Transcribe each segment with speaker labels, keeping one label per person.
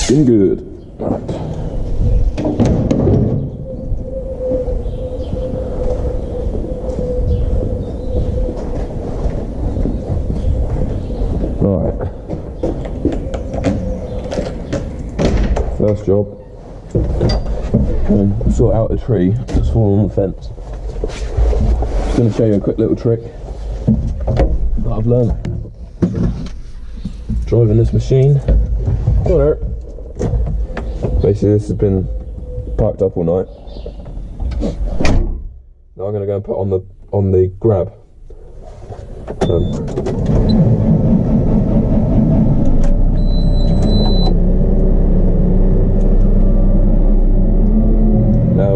Speaker 1: Looking good. Right. First job. And sort out a tree that's fallen on the fence. Just going to show you a quick little trick that I've learned driving this machine. Basically, this has been parked up all night. Now I'm going to go and put on the grab.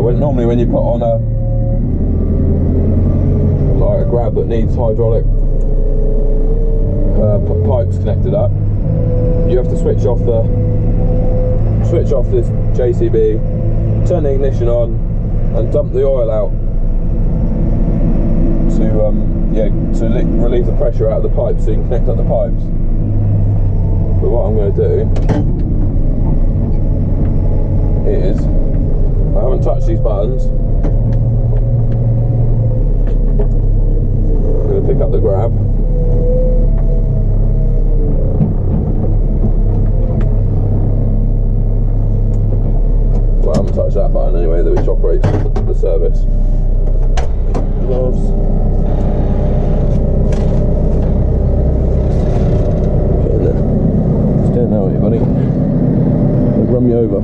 Speaker 1: Normally when you put on a grab that needs hydraulic pipes connected up, you have to switch off this JCB, turn the ignition on, and dump the oil out to relieve the pressure out of the pipes, so you can connect up the pipes. But what I'm going to do is, I haven't touched these buttons. I'm going to pick up the grab. Well, I haven't touched that button anyway, which operates the service. Gloves. Get in there. Stand there with you, buddy. Don't run me over.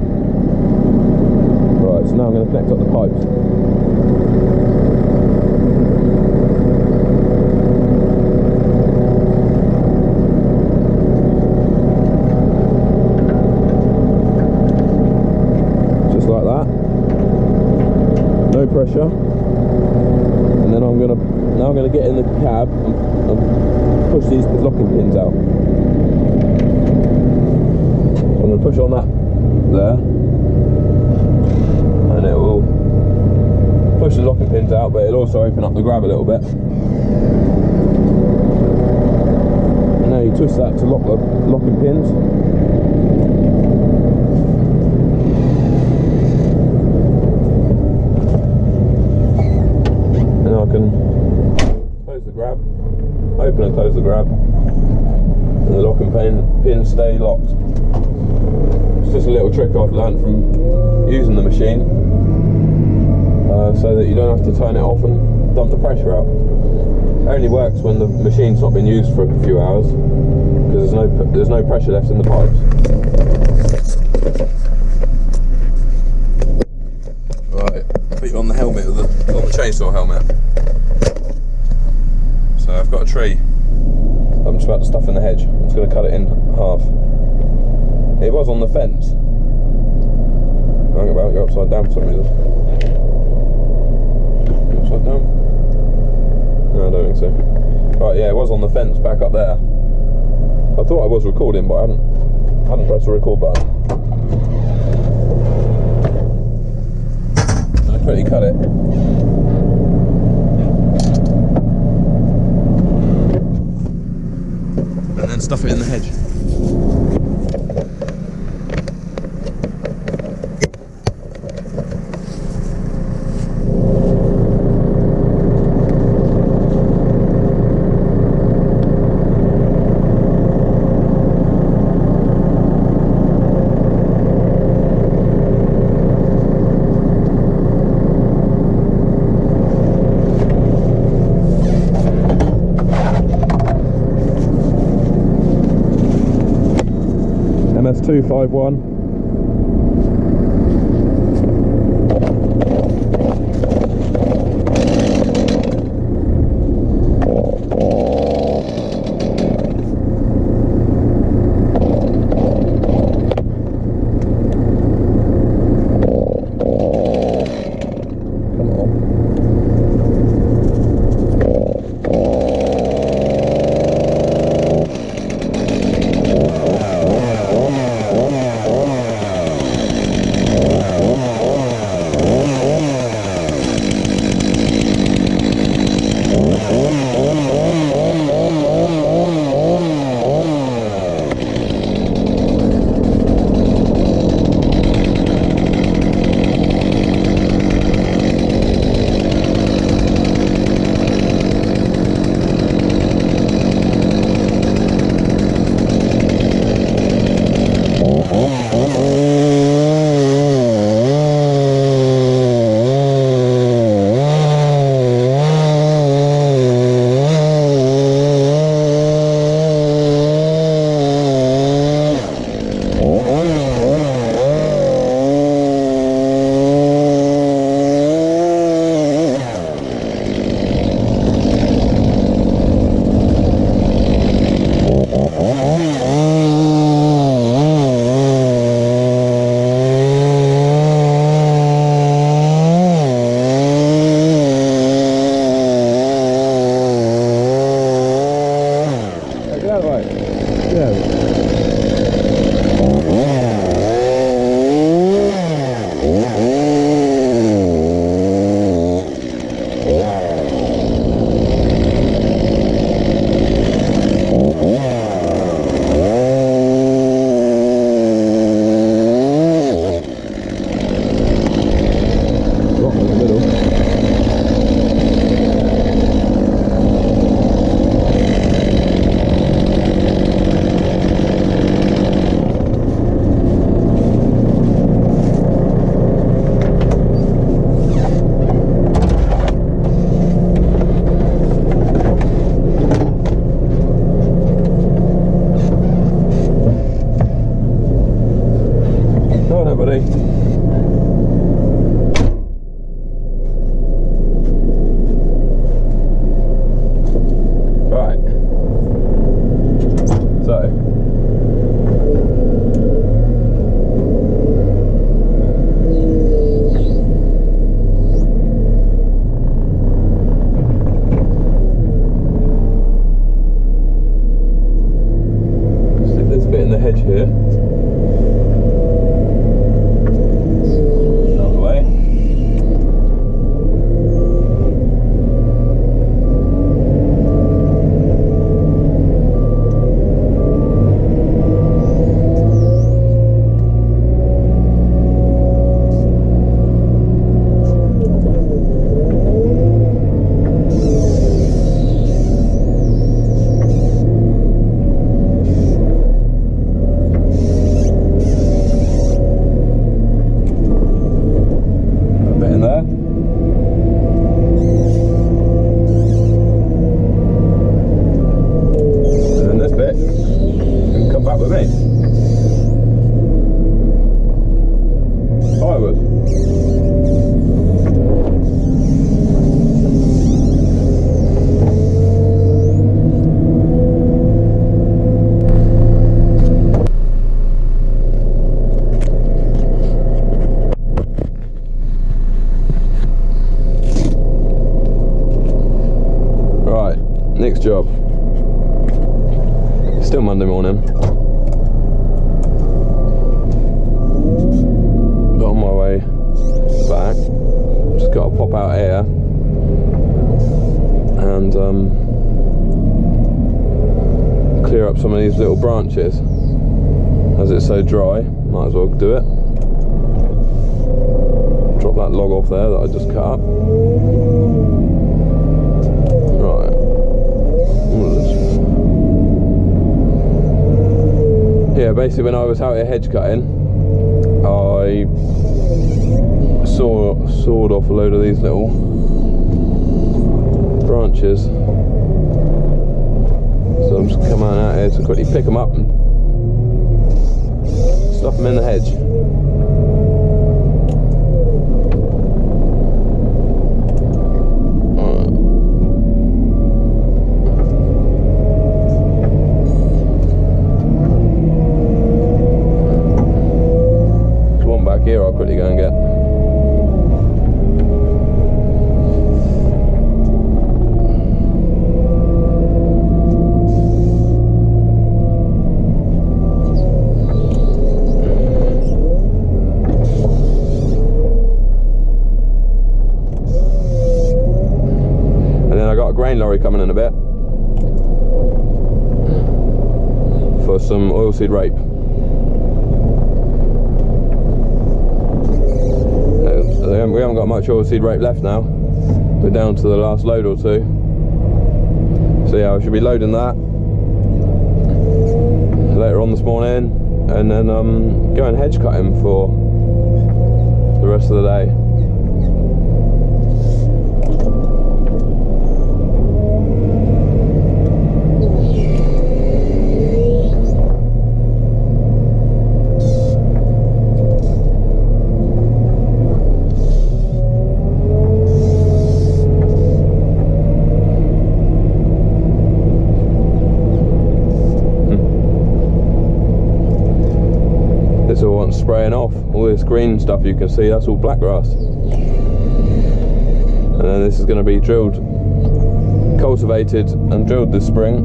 Speaker 1: Right, so now I'm going to connect up the pipes. Just like that. No pressure. And then I'm going to get in the cab and push these locking pins out. So I'm going to push on that there. And it will push the locking pins out, but it'll also open up the grab a little bit. And now you twist that to lock the locking pins. And now I can close the grab, open and close the grab, and the locking pins stay locked. It's just a little trick I've learned from using the machine, so that you don't have to turn it off and dump the pressure out. It only works when the machine's not been used for a few hours, because there's no pressure left in the pipes. Right, put you on the helmet on the chainsaw helmet. So I've got a tree. I'm just about to stuff in the hedge. I'm just going to cut it in half. It was on the fence. Hang about, you're upside down for some reason. Upside down? No, I don't think so. Right, yeah, it was on the fence back up there. I thought I was recording, but I hadn't pressed the record button. I quickly cut it. And then stuff it in the hedge. MS251. next job. It's still Monday morning. But on my way back, just got to pop out here and clear up some of these little branches. As it's so dry, might as well do it. Drop that log off there that I just cut up. Right. Yeah, basically when I was out here hedge cutting, I sawed off a load of these little branches. So I'm just coming out here to quickly pick them up and stuff them in the hedge. There's one back here I'll quickly go and get. Grain lorry coming in a bit for some oilseed rape. We haven't got much oilseed rape left now. We're down to the last load or two. So yeah, I should be loading that later on this morning, and then going hedge cutting for the rest of the day. Spraying off all this green stuff you can see, that's all black grass, and then this is going to be drilled, cultivated and drilled this spring.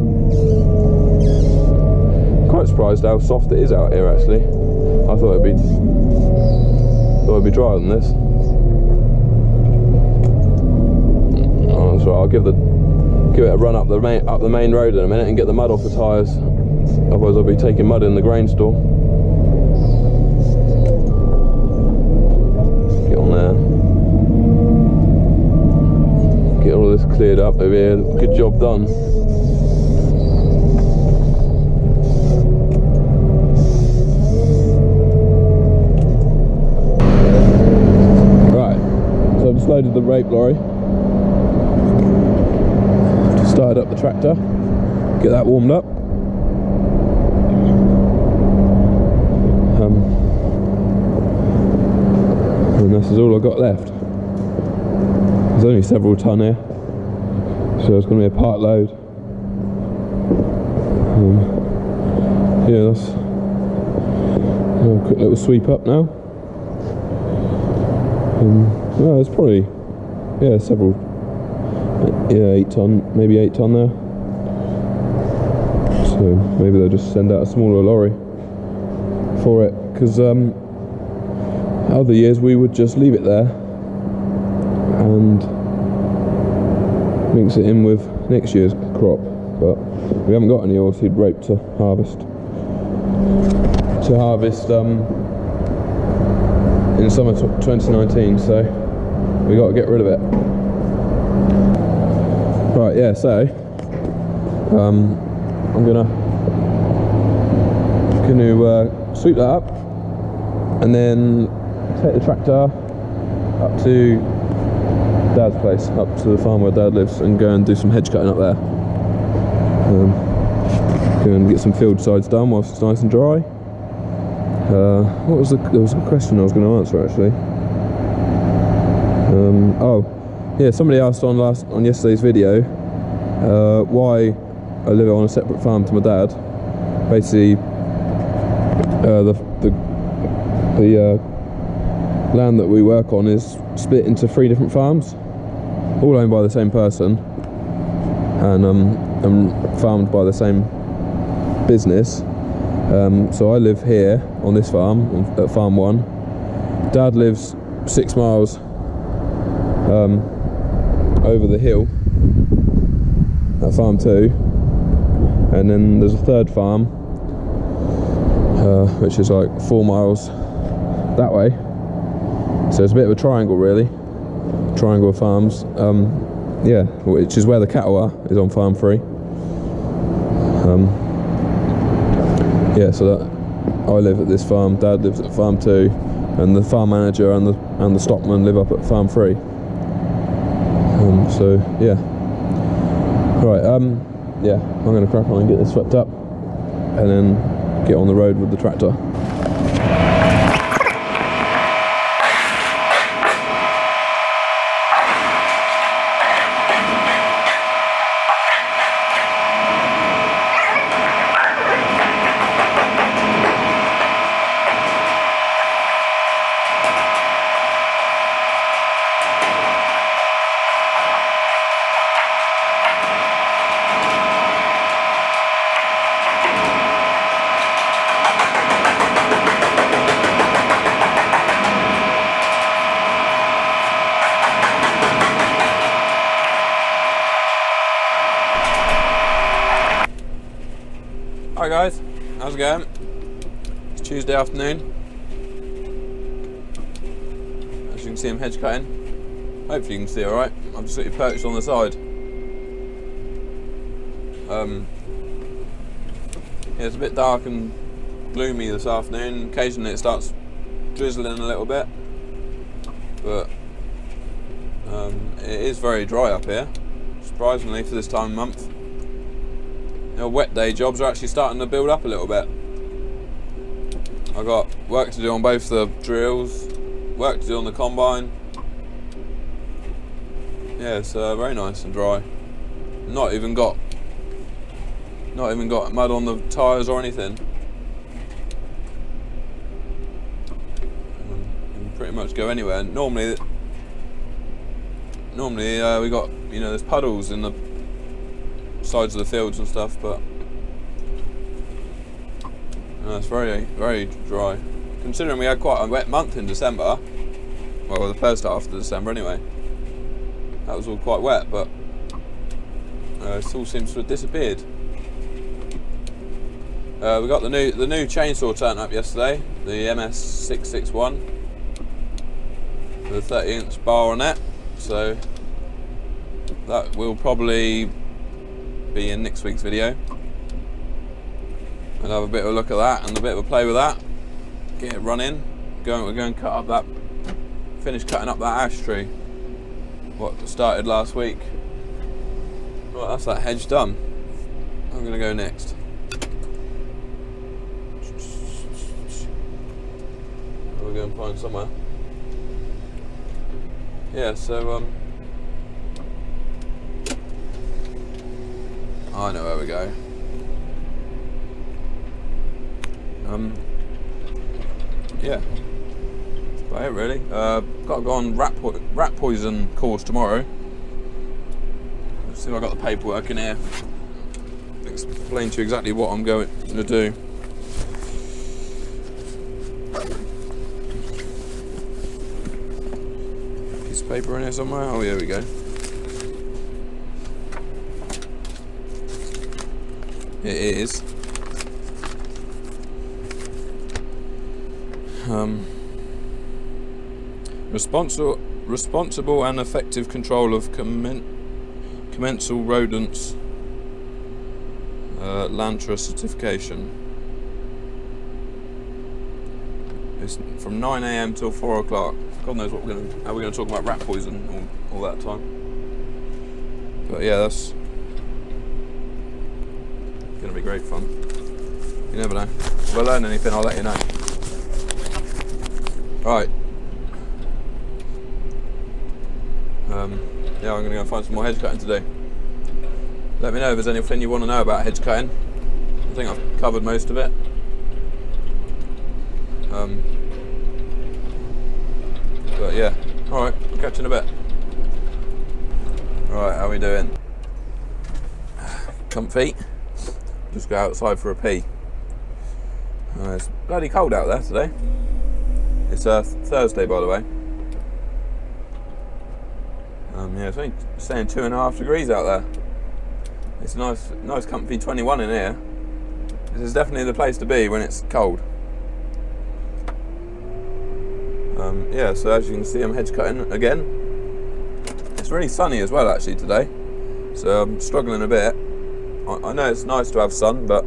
Speaker 1: Quite surprised how soft it is out here actually. I thought it'd be drier than this. Oh, that's right, I'll give it a run up the main road in a minute and get the mud off the tyres, otherwise I'll be taking mud in the grain store. Get all this cleared up over here. Good job done. Right, so I've just loaded the rape lorry. Just started up the tractor. Get that warmed up. And this is all I've got left. There's only several ton here, so it's going to be a part load. Yeah, that's a quick little sweep up now. Well, there's probably several, 8 ton, maybe 8 ton there. So maybe they'll just send out a smaller lorry for it, because other years we would just leave it there and mix it in with next year's crop, but we haven't got any oilseed rape to harvest in summer 2019, so we got to get rid of it. Right, yeah, so I'm gonna sweep that up and then take the tractor up to Dad's place, up to the farm where Dad lives, and go and do some hedge cutting up there. Go and get some field sides done whilst it's nice and dry. There was a question I was going to answer actually. Oh, yeah, somebody asked on yesterday's video why I live on a separate farm to my dad. Basically, the land that we work on is split into 3 different farms, all owned by the same person, and and farmed by the same business. So I live here on this farm, at Farm 1. Dad lives 6 miles over the hill at Farm 2, and then there's a third farm which is like 4 miles that way. So it's a bit of a triangle, really. Triangle of farms. Yeah, which is where the cattle are, is on Farm 3. Yeah, so that I live at this farm, Dad lives at Farm 2, and the farm manager and the stockman live up at Farm 3. So yeah. Right, yeah, I'm going to crack on and get this swept up, and then get on the road with the tractor. Hi guys, how's it going? It's Tuesday afternoon. As you can see, I'm hedge cutting. Hopefully you can see alright. I'm just sort of perched on the side. Yeah, it's a bit dark and gloomy this afternoon. Occasionally it starts drizzling a little bit, but it is very dry up here, surprisingly for this time of month. Wet day jobs are actually starting to build up a little bit. I've got work to do on both the drills, work to do on the combine. Yeah, it's very nice and dry. Not even got mud on the tyres or anything. You can pretty much go anywhere. Normally we got, there's puddles in the sides of the fields and stuff, but it's very, very dry. Considering we had quite a wet month in December, well, the first half of December anyway, that was all quite wet, but it all seems to have disappeared. We got the new chainsaw turned up yesterday, the MS661 with a 30-inch bar on it, so that will probably be in next week's video. We'll have a bit of a look at that and a bit of a play with that, get it running. We're going to cut up that, finish cutting up that ash tree, what started last week. Right, that's that hedge done. I'm going to go next. We're going to find somewhere. Yeah, so I know where we go. Yeah, that's about it really. Got to go on rat poison course tomorrow. Let's see if I got the paperwork in here. Explain to you exactly what I'm going to do. Piece of paper in here somewhere. Oh, here we go. It is responsible and effective control of commensal rodents, Lantra certification. It's from 9 AM till 4 o'clock. God knows how we're going to talk about rat poison all that time. But yeah, that's going to be great fun. You never know. If I learn anything, I'll let you know. Right. Yeah, I'm going to go find some more hedge cutting today. Let me know if there's anything you want to know about hedge cutting. I think I've covered most of it. But yeah, alright, I'll catch you in a bit. Right, how are we doing? comfy. Just go outside for a pee. It's bloody cold out there today. It's Thursday, by the way. Yeah, it's only saying 2.5 degrees out there. It's nice comfy 21 in here. This is definitely the place to be when it's cold. Yeah, so as you can see, I'm hedge cutting again. It's really sunny as well actually today, so I'm struggling a bit. I know it's nice to have sun, but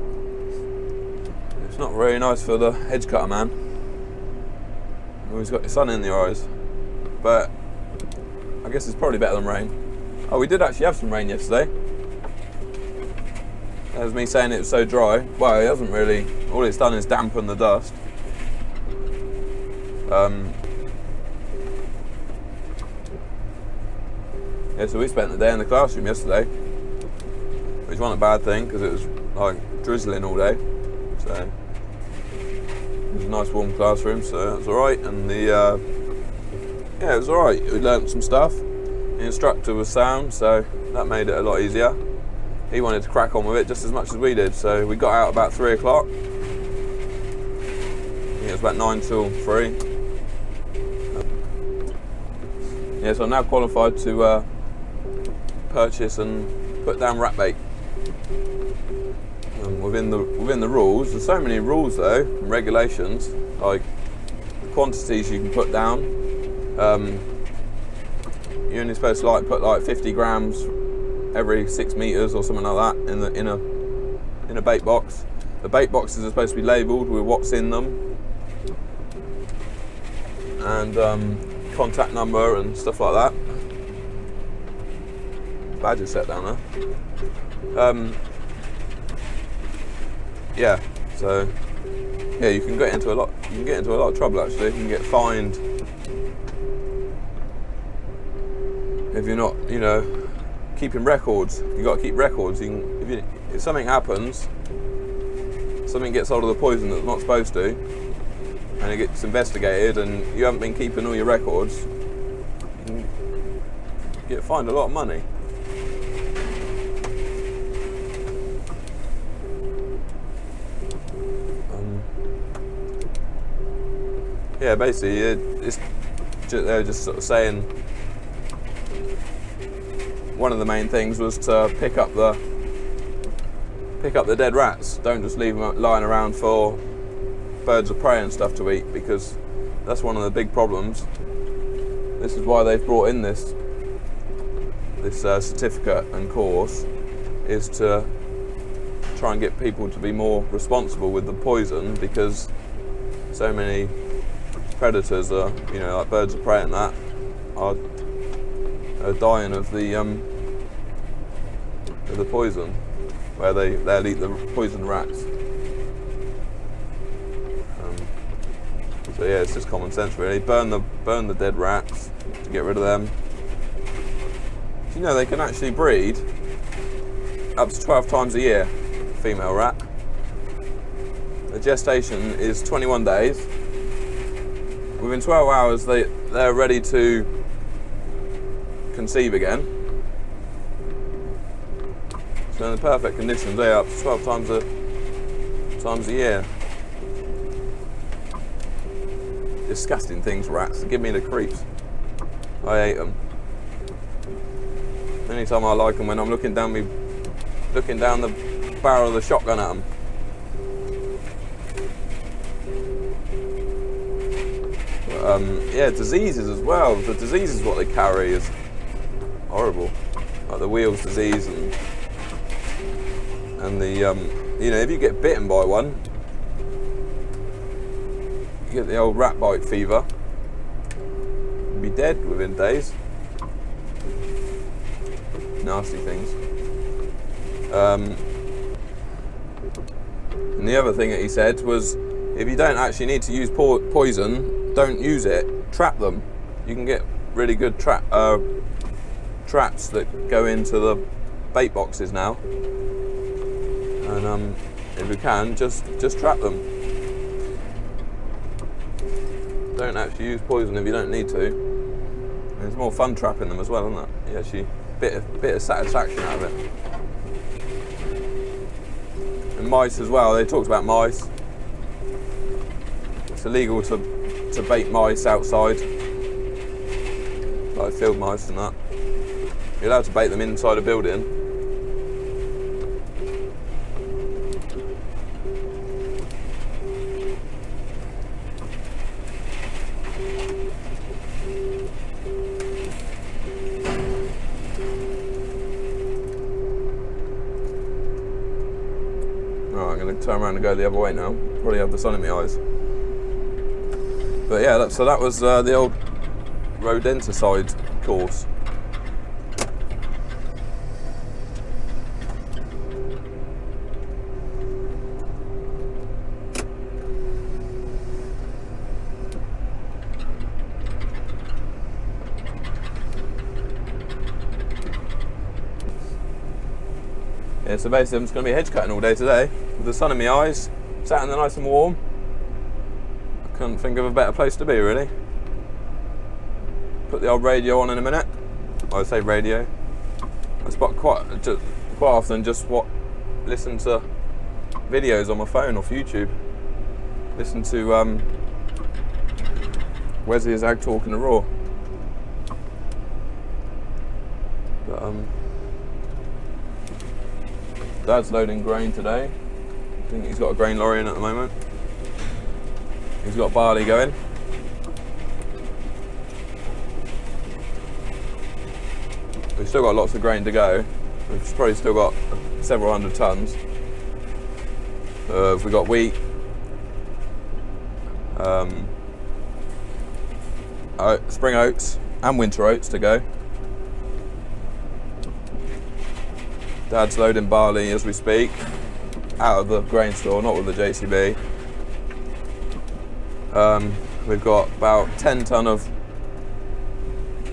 Speaker 1: it's not very nice for the hedge cutter man. You've always got your sun in your eyes, but I guess it's probably better than rain. Oh, we did actually have some rain yesterday. That was me saying it was so dry. Well, it hasn't really. All it's done is dampen the dust. Yeah, so we spent the day in the classroom yesterday, which wasn't a bad thing because it was like drizzling all day. So it was a nice warm classroom, so that was alright. And yeah, it was alright. We learnt some stuff. The instructor was sound, so that made it a lot easier. He wanted to crack on with it just as much as we did, so we got out about 3 o'clock. I think it was about 9 till 3. Yeah, so I'm now qualified to purchase and put down rat bait. Within the rules, there's so many rules though, and regulations, like the quantities you can put down. You're only supposed to put like 50 grams every 6 meters or something like that in a bait box. The bait boxes are supposed to be labelled with what's in them and contact number and stuff like that. Badger set down there. Yeah, so yeah, you can get into a lot. You can get into a lot of trouble actually. You can get fined if you're not, you know, keeping records. You got to keep records. If something happens, something gets hold of the poison that's not supposed to, and it gets investigated, and you haven't been keeping all your records, you can get fined a lot of money. Yeah, basically, they're just sort of saying one of the main things was to pick up the dead rats. Don't just leave them lying around for birds of prey and stuff to eat, because that's one of the big problems. This is why they've brought in this certificate and course, is to try and get people to be more responsible with the poison, because so many predators are, you know, like birds of prey and that, are dying of the poison, where they'll eat the poisoned rats. So yeah, it's just common sense really. Burn the dead rats to get rid of them. Do you know they can actually breed up to 12 times a year, female rat. The gestation is 21 days. Within 12 hours, they're ready to conceive again. So in the perfect conditions, they're up to 12 times a year. Disgusting things, rats. They give me the creeps. I hate them. Anytime I like them, when I'm looking down the barrel of the shotgun at them. Yeah, diseases as well. The diseases what they carry is horrible, like the wheals disease and the you know, if you get bitten by one, you get the old rat bite fever. You'll be dead within days. Nasty things. And the other thing that he said was, if you don't actually need to use poison, don't use it. Trap them. You can get really good traps that go into the bait boxes now. And if you can, just trap them. Don't actually use poison if you don't need to. And it's more fun trapping them as well, isn't it? You actually bit of satisfaction out of it. And mice as well. They talked about mice. It's illegal to bait mice outside, like field mice and that. You're allowed to bait them inside a building. Right, I'm going to turn around and go the other way now. Probably have the sun in my eyes. But yeah, so that was the old rodenticide course. Yeah, so basically I'm just going to be hedge cutting all day today with the sun in my eyes, sat in there nice and warm. I couldn't think of a better place to be, really. Put the old radio on in a minute. I say radio. I spot quite often just listen to videos on my phone off YouTube. Listen to Wesley's Ag Talk in the Raw. But, Dad's loading grain today. I think he's got a grain lorry in at the moment. He's got barley going. We've still got lots of grain to go. We've probably still got several hundred tons. We've got wheat, spring oats and winter oats to go. Dad's loading barley as we speak, out of the grain store, not with the JCB. We've got about 10 tonne of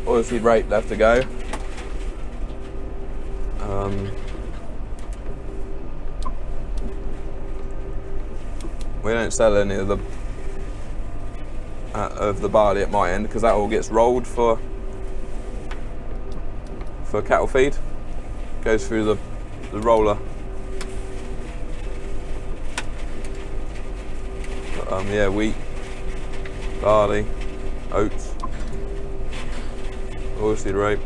Speaker 1: oilseed rape left to go. We don't sell any of the barley at my end because that all gets rolled for cattle feed. Goes through the roller. But, yeah, wheat, barley, oats, oilseed rape.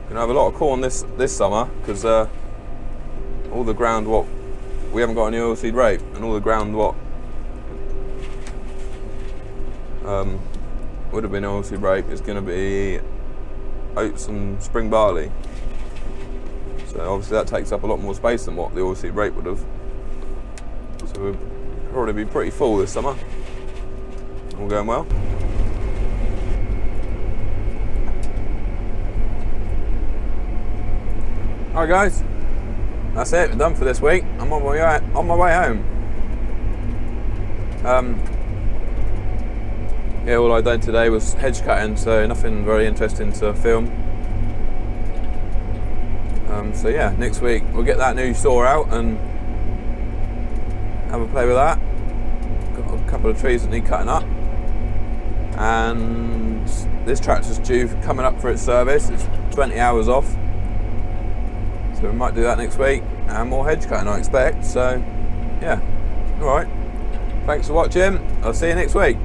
Speaker 1: Gonna have a lot of corn this summer because all the ground we haven't got any oilseed rape, and all the ground would have been oilseed rape is going to be oats and spring barley. So obviously that takes up a lot more space than what the oilseed rape would have. So we'll probably be pretty full this summer. All going well. Alright guys, that's it, we're done for this week. I'm on my way home. Yeah, all I did today was hedge cutting, so nothing very interesting to film. So yeah, next week we'll get that new saw out and have a play with that. Got a couple of trees that need cutting up, and this tractor's due coming up for its service. It's 20 hours off, so we might do that next week, and more hedge cutting I expect. So yeah, all right, thanks for watching. I'll see you next week.